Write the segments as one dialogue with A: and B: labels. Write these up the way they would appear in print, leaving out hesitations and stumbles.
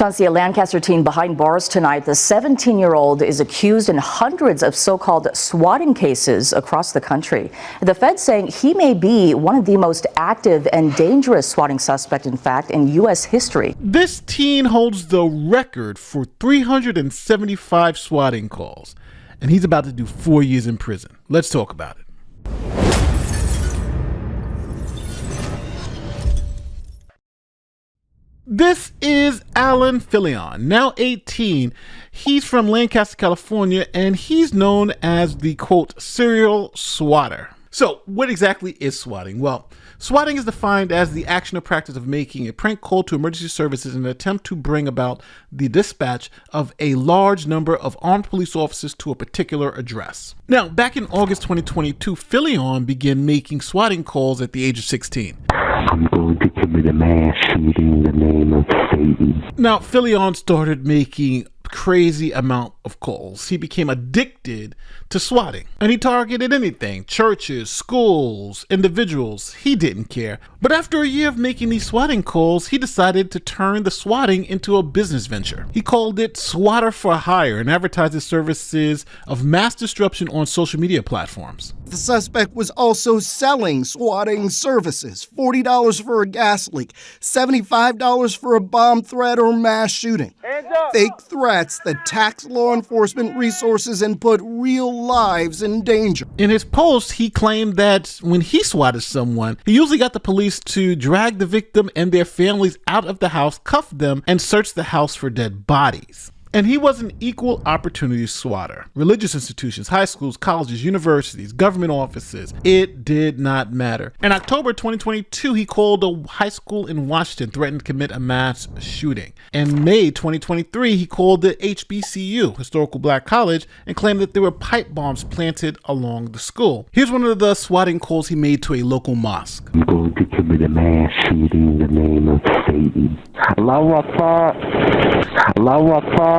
A: Chauncey, a Lancaster teen behind bars tonight. The 17-year-old is accused in hundreds of so-called swatting cases across the country. The Fed saying he may be one of the most active and dangerous swatting suspect, in fact, in U.S. history.
B: This teen holds the record for 375 swatting calls, and he's about to do 4 years in prison. Let's talk about it. This is Allan Filon, now 18. He's from Lancaster, California, and he's known as the, quote, serial swatter. So what exactly is swatting? Well, swatting is defined as the action or practice of making a prank call to emergency services in an attempt to bring about the dispatch of a large number of armed police officers to a particular address. Now, back in August 2022, Filon began making swatting calls at the age of 16.
C: I'm going to commit a mass shooting in the name of Satan.
B: Now, Filon started making crazy amount of calls. He became addicted to swatting, and he targeted anything: churches, schools, individuals. He didn't care. But after a year of making these swatting calls, he decided to turn the swatting into a business venture. He called it swatter-for-hire and advertised his services of mass disruption on social media platforms.
D: The suspect was also selling swatting services: $40 for a gas leak, $75 for a bomb threat or mass shooting. Fake threats that tax law enforcement resources and put real lives in danger.
B: In his post, he claimed that when he swatted someone, he usually got the police to drag the victim and their families out of the house, cuff them, and search the house for dead bodies. And he was an equal opportunity swatter. Religious institutions, high schools, colleges, universities, government offices, it did not matter. In October 2022, he called a high school in Washington, threatened to commit a mass shooting. In May 2023, he called the HBCU, Historical Black College, and claimed that there were pipe bombs planted along the school. Here's one of the swatting calls he made to a local mosque.
C: I'm going to commit a mass shooting in the name of Satan. Allahu Akbar. Allahu Akbar.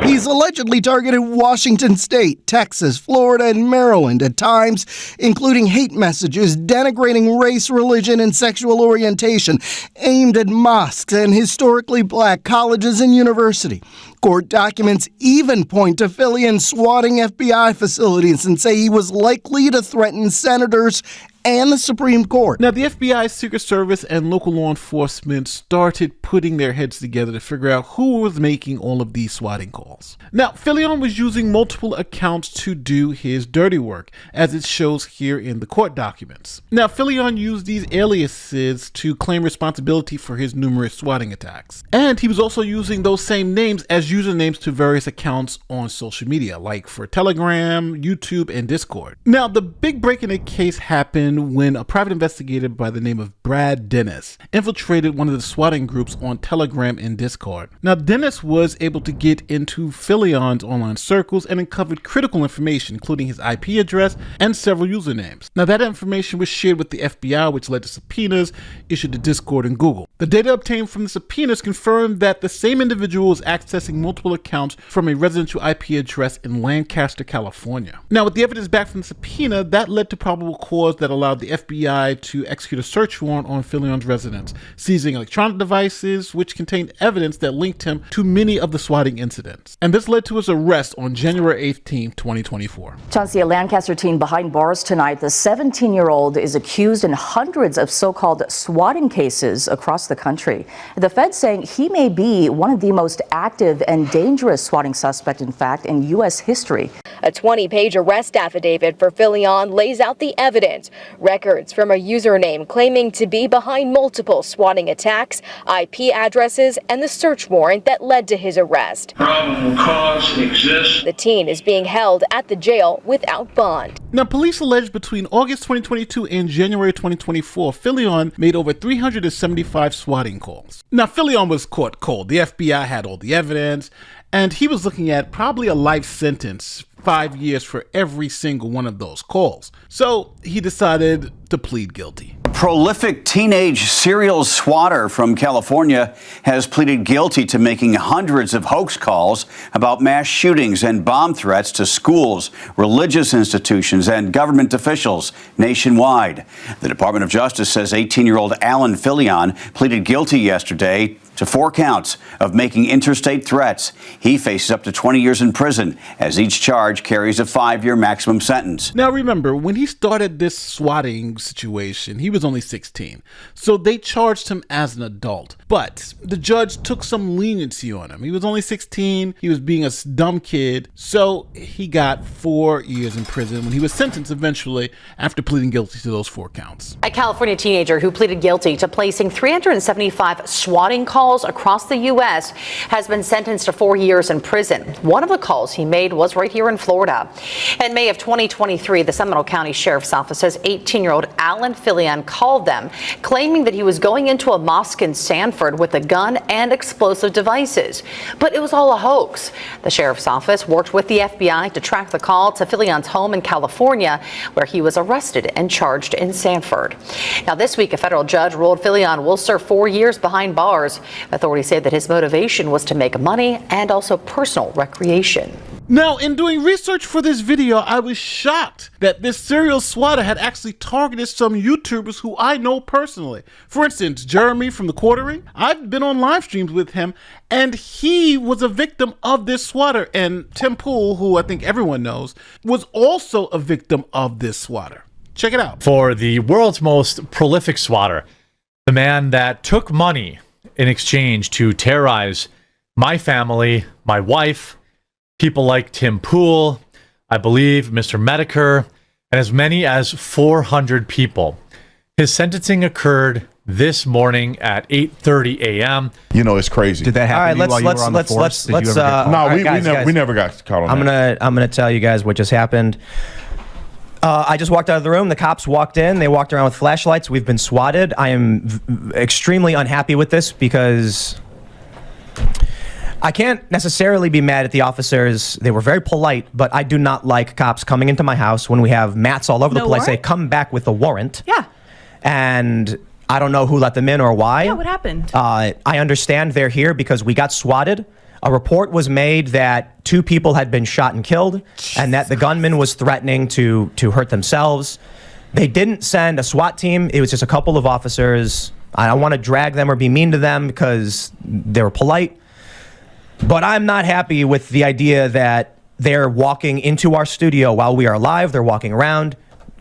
D: He's allegedly targeted Washington State, Texas, Florida, and Maryland at times, including hate messages denigrating race, religion, and sexual orientation aimed at mosques and historically black colleges and universities. Court documents even point to Filon swatting FBI facilities and say he was likely to threaten senators and the Supreme Court.
B: Now, the FBI, Secret Service, and local law enforcement started putting their heads together to figure out who was making all of these swatting calls. Now, Filon was using multiple accounts to do his dirty work, as it shows here in the court documents. Now, Filon used these aliases to claim responsibility for his numerous swatting attacks. And he was also using those same names as usernames to various accounts on social media, like for Telegram, YouTube, and Discord. Now, the big break in the case happened when a private investigator by the name of Brad Dennis infiltrated one of the swatting groups on Telegram and Discord. Now, Dennis was able to get into Filon's online circles and uncovered critical information, including his IP address and several usernames. Now, that information was shared with the FBI, which led to subpoenas issued to Discord and Google. The data obtained from the subpoenas confirmed that the same individual was accessing multiple accounts from a residential IP address in Lancaster, California. Now, with the evidence back from the subpoena, that led to probable cause that allowed the FBI to execute a search warrant on Filon's residence, seizing electronic devices which contained evidence that linked him to many of the swatting incidents. And this led to his arrest on January 18, 2024.
A: Chauncey, a Lancaster teen behind bars tonight. The 17-year-old is accused in hundreds of so-called swatting cases across the country. The Fed saying he may be one of the most active and dangerous swatting suspect, in fact, in U.S. history.
E: A 20-page arrest affidavit for Filon lays out the evidence. Records from a username claiming to be behind multiple swatting attacks, IP addresses, and the search warrant that led to his arrest.
F: Probable cause exists.
E: The teen is being held at the jail without bond.
B: Now, police alleged between August 2022 and January 2024, Filon made over 375 swatting calls. Now, Filon was caught cold. The FBI had all the evidence, and he was looking at probably a life sentence, 5 years for every single one of those calls. So he decided to plead guilty.
G: A prolific teenage serial swatter from California has pleaded guilty to making hundreds of hoax calls about mass shootings and bomb threats to schools, religious institutions, and government officials nationwide. The Department of Justice says 18-year-old Allan Filon pleaded guilty yesterday to 4 counts of making interstate threats. He faces up to 20 years in prison, as each charge carries a 5-year maximum sentence.
B: Now remember, when he started this swatting situation, he was only 16. So they charged him as an adult. But the judge took some leniency on him. He was only 16. He was being a dumb kid. So he got 4 years in prison when he was sentenced eventually after pleading guilty to those 4 counts.
H: A California teenager who pleaded guilty to placing 375 swatting calls across the U.S. has been sentenced to 4 years in prison. One of the calls he made was right here in Florida. In May of 2023, the Seminole County Sheriff's Office says 18-year-old Allan Filon called them, claiming that he was going into a mosque in Sanford with a gun and explosive devices. But it was all a hoax. The Sheriff's Office worked with the FBI to track the call to Filon's home in California, where he was arrested and charged in Sanford. Now, this week, a federal judge ruled Filon will serve 4 years behind bars. Authorities say that his motivation was to make money and also personal recreation.
B: Now, in doing research for this video, I was shocked that this serial swatter had actually targeted some YouTubers who I know personally. For instance, Jeremy from The Quartering. I've been on live streams with him, and he was a victim of this swatter. And Tim Pool, who I think everyone knows, was also a victim of this swatter. Check it out.
I: For the world's most prolific swatter, the man that took money in exchange to terrorize my family, my wife, people like Tim Pool, I believe Mr. Medicare, and as many as 400 people. His sentencing occurred this morning at 8:30 a.m.
J: You know, it's crazy.
K: Did that happen to you while you were on the force? Did you ever get caught?
J: No, we never got caught on that.
K: I'm gonna tell you guys what just happened. I just walked out of the room. The cops walked in. They walked around with flashlights. We've been swatted. I am extremely unhappy with this because I can't necessarily be mad at the officers. They were very polite, but I do not like cops coming into my house when we have mats all over the place. They come back with a warrant.
L: Yeah.
K: And I don't know who let them in or why.
L: Yeah, what happened?
K: I understand they're here because we got swatted. A report was made that 2 people had been shot and killed, and that the gunman was threatening to hurt themselves. They didn't send a SWAT team. It was just a couple of officers. I don't want to drag them or be mean to them because they were polite. But I'm not happy with the idea that they're walking into our studio while we are live. They're walking around.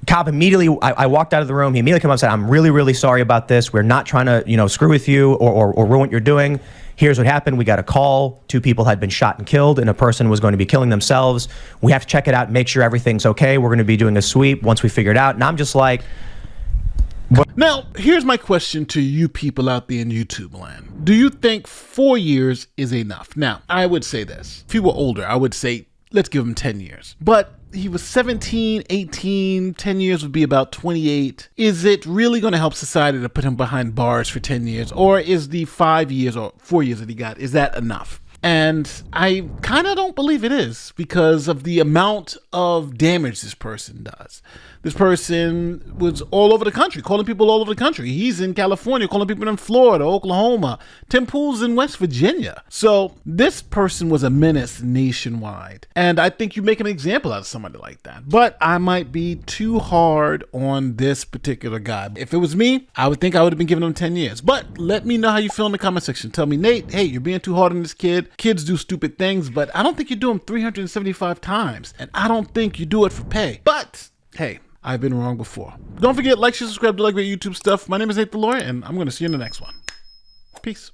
K: Cop immediately, I walked out of the room. He immediately came up and said, "I'm really, really sorry about this. We're not trying to, screw with you or ruin what you're doing. Here's what happened. We got a call. 2 people had been shot and killed, and a person was going to be killing themselves. We have to check it out, make sure everything's okay. We're going to be doing a sweep once we figure it out." And I'm just like...
B: Now, here's my question to you people out there in YouTube land. Do you think 4 years is enough? Now, I would say this. If he were older, I would say, let's give him 10 years. But he was 17, 18, 10 years would be about 28. Is it really going to help society to put him behind bars for 10 years? Or is the 5 years or 4 years that he got, is that enough? And I kind of don't believe it is because of the amount of damage this person does. This person was all over the country, calling people all over the country. He's in California, calling people in Florida, Oklahoma. Tim Pool's in West Virginia. So this person was a menace nationwide. And I think you make an example out of somebody like that. But I might be too hard on this particular guy. If it was me, I would think I would have been giving him 10 years. But let me know how you feel in the comment section. Tell me, Nate, hey, you're being too hard on this kid. Kids do stupid things, but I don't think you do them 375 times. And I don't think you do it for pay. But hey, I've been wrong before. Don't forget, like, share, subscribe to like great YouTube stuff. My name is Nate the Lawyer, and I'm going to see you in the next one. Peace.